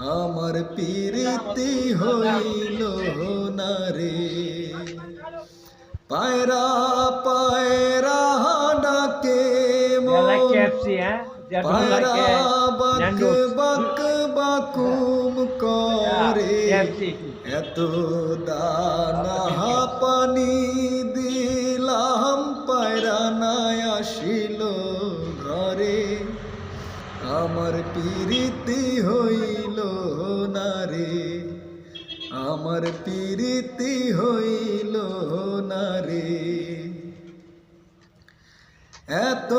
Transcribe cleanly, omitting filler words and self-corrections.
আমার প্রীতি হইল না রে। পায়রা পায়রা ডাকে পায়রা বাক বাক বাকুম করে, এত দানা পানি দিলাম পায়রা নাই আসিল ঘরে। আমার প্রীতি হইল না রে, আমার প্রীতি হইল না রে। এত